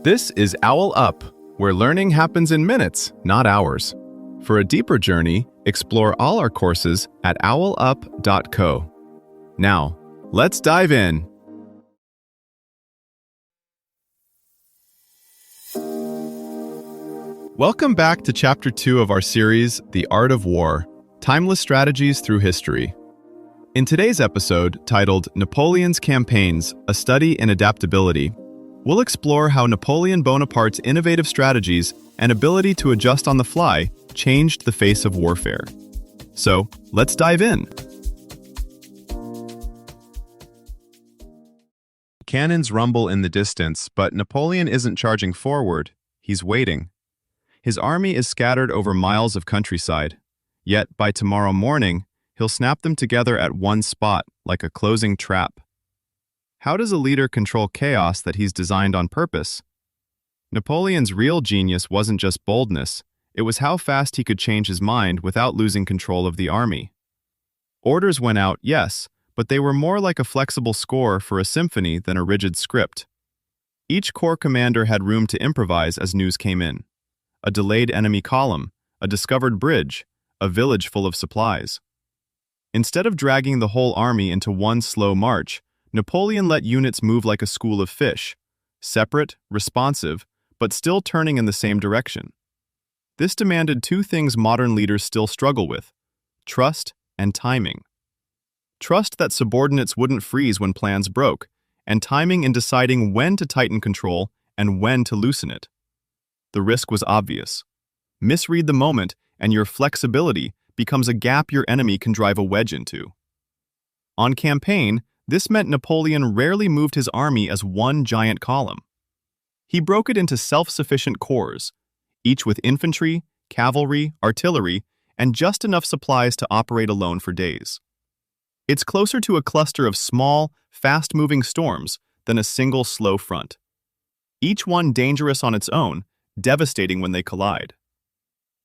This is OwlUp, where learning happens in minutes, not hours. For a deeper journey, explore all our courses at owlup.co. Now, let's dive in. Welcome back to Chapter 2 of our series, The Art of War, Timeless Strategies Through History. In today's episode, titled Napoleon's Campaigns, A Study in Adaptability, we'll explore how Napoleon Bonaparte's innovative strategies and ability to adjust on the fly changed the face of warfare. So, let's dive in. Cannons rumble in the distance, but Napoleon isn't charging forward, he's waiting. His army is scattered over miles of countryside, yet by tomorrow morning, he'll snap them together at one spot like a closing trap. How does a leader control chaos that he's designed on purpose? Napoleon's real genius wasn't just boldness, it was how fast he could change his mind without losing control of the army. Orders went out, yes, but they were more like a flexible score for a symphony than a rigid script. Each corps commander had room to improvise as news came in. A delayed enemy column, a discovered bridge, a village full of supplies. Instead of dragging the whole army into one slow march, Napoleon let units move like a school of fish, separate, responsive, but still turning in the same direction. This demanded two things modern leaders still struggle with: trust and timing. Trust that subordinates wouldn't freeze when plans broke, and timing in deciding when to tighten control and when to loosen it. The risk was obvious. Misread the moment, and your flexibility becomes a gap your enemy can drive a wedge into. On campaign, this meant Napoleon rarely moved his army as one giant column. He broke it into self-sufficient corps, each with infantry, cavalry, artillery, and just enough supplies to operate alone for days. It's closer to a cluster of small, fast-moving storms than a single slow front. Each one dangerous on its own, devastating when they collide.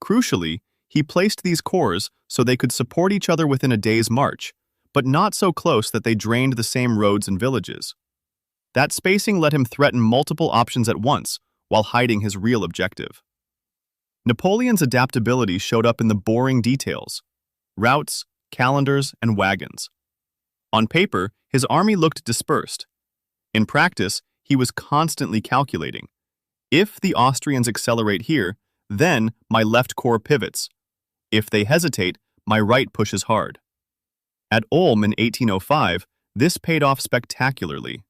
Crucially, he placed these corps so they could support each other within a day's march, but not so close that they drained the same roads and villages. That spacing let him threaten multiple options at once while hiding his real objective. Napoleon's adaptability showed up in the boring details: routes, calendars, and wagons. On paper, his army looked dispersed. In practice, he was constantly calculating. If the Austrians accelerate here, then my left corps pivots. If they hesitate, my right pushes hard. At Ulm in 1805, this paid off spectacularly.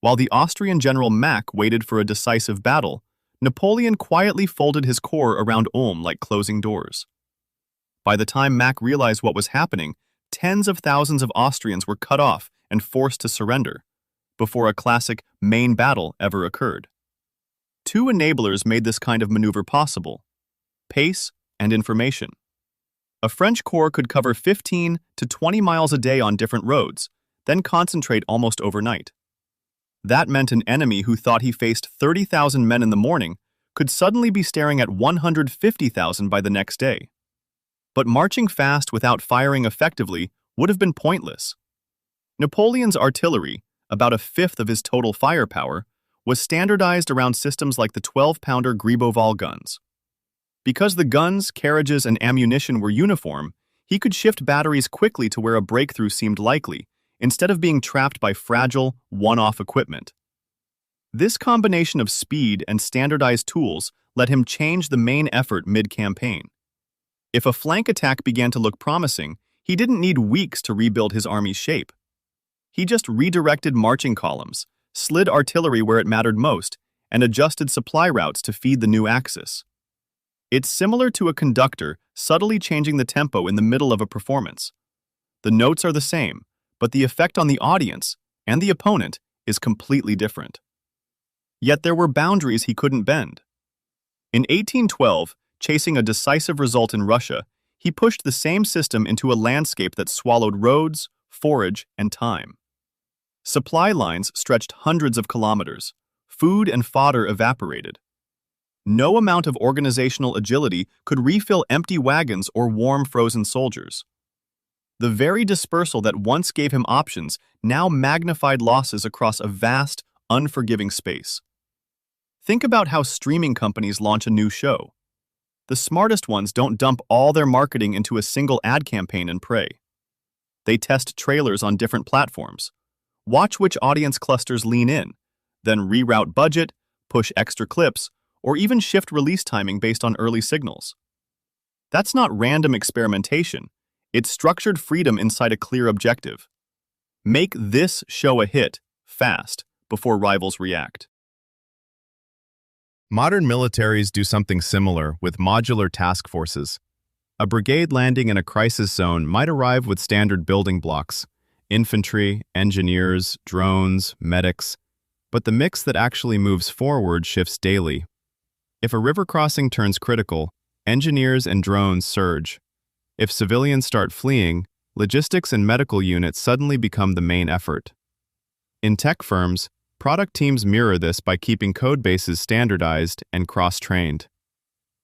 While the Austrian general Mack waited for a decisive battle, Napoleon quietly folded his corps around Ulm like closing doors. By the time Mack realized what was happening, tens of thousands of Austrians were cut off and forced to surrender, before a classic main battle ever occurred. Two enablers made this kind of maneuver possible: pace and information. A French corps could cover 15 to 20 miles a day on different roads, then concentrate almost overnight. That meant an enemy who thought he faced 30,000 men in the morning could suddenly be staring at 150,000 by the next day. But marching fast without firing effectively would have been pointless. Napoleon's artillery, about a fifth of his total firepower, was standardized around systems like the 12-pounder Gribeauval guns. Because the guns, carriages, and ammunition were uniform, he could shift batteries quickly to where a breakthrough seemed likely, instead of being trapped by fragile, one-off equipment. This combination of speed and standardized tools let him change the main effort mid-campaign. If a flank attack began to look promising, he didn't need weeks to rebuild his army's shape. He just redirected marching columns, slid artillery where it mattered most, and adjusted supply routes to feed the new axis. It's similar to a conductor subtly changing the tempo in the middle of a performance. The notes are the same, but the effect on the audience and the opponent is completely different. Yet there were boundaries he couldn't bend. In 1812, chasing a decisive result in Russia, he pushed the same system into a landscape that swallowed roads, forage, and time. Supply lines stretched hundreds of kilometers. Food and fodder evaporated. No amount of organizational agility could refill empty wagons or warm frozen soldiers. The very dispersal that once gave him options now magnified losses across a vast, unforgiving space. Think about how streaming companies launch a new show. The smartest ones don't dump all their marketing into a single ad campaign and pray. They test trailers on different platforms, watch which audience clusters lean in, then reroute budget, push extra clips, or even shift release timing based on early signals. That's not random experimentation. It's structured freedom inside a clear objective. Make this show a hit, fast, before rivals react. Modern militaries do something similar with modular task forces. A brigade landing in a crisis zone might arrive with standard building blocks: infantry, engineers, drones, medics. But the mix that actually moves forward shifts daily. If a river crossing turns critical, engineers and drones surge. If civilians start fleeing, logistics and medical units suddenly become the main effort. In tech firms, product teams mirror this by keeping code bases standardized and cross-trained.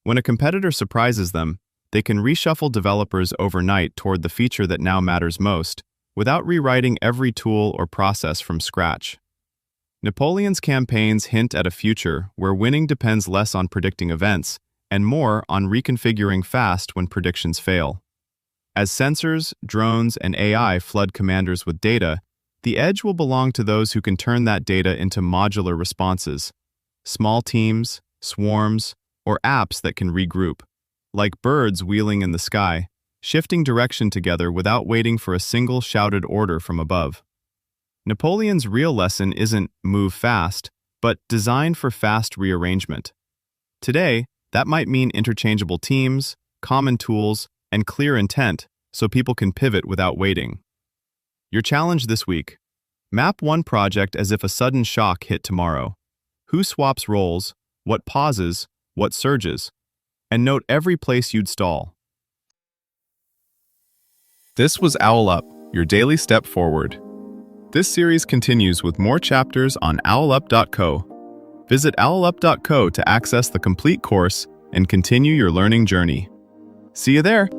When a competitor surprises them, they can reshuffle developers overnight toward the feature that now matters most, without rewriting every tool or process from scratch. Napoleon's campaigns hint at a future where winning depends less on predicting events and more on reconfiguring fast when predictions fail. As sensors, drones, and AI flood commanders with data, the edge will belong to those who can turn that data into modular responses, small teams, swarms, or apps that can regroup, like birds wheeling in the sky, shifting direction together without waiting for a single shouted order from above. Napoleon's real lesson isn't move fast, but design for fast rearrangement. Today, that might mean interchangeable teams, common tools, and clear intent so people can pivot without waiting. Your challenge this week: map one project as if a sudden shock hit tomorrow. Who swaps roles, what pauses, what surges, and note every place you'd stall. This was OwlUp, your daily step forward. This series continues with more chapters on OwlUp.co. Visit OwlUp.co to access the complete course and continue your learning journey. See you there!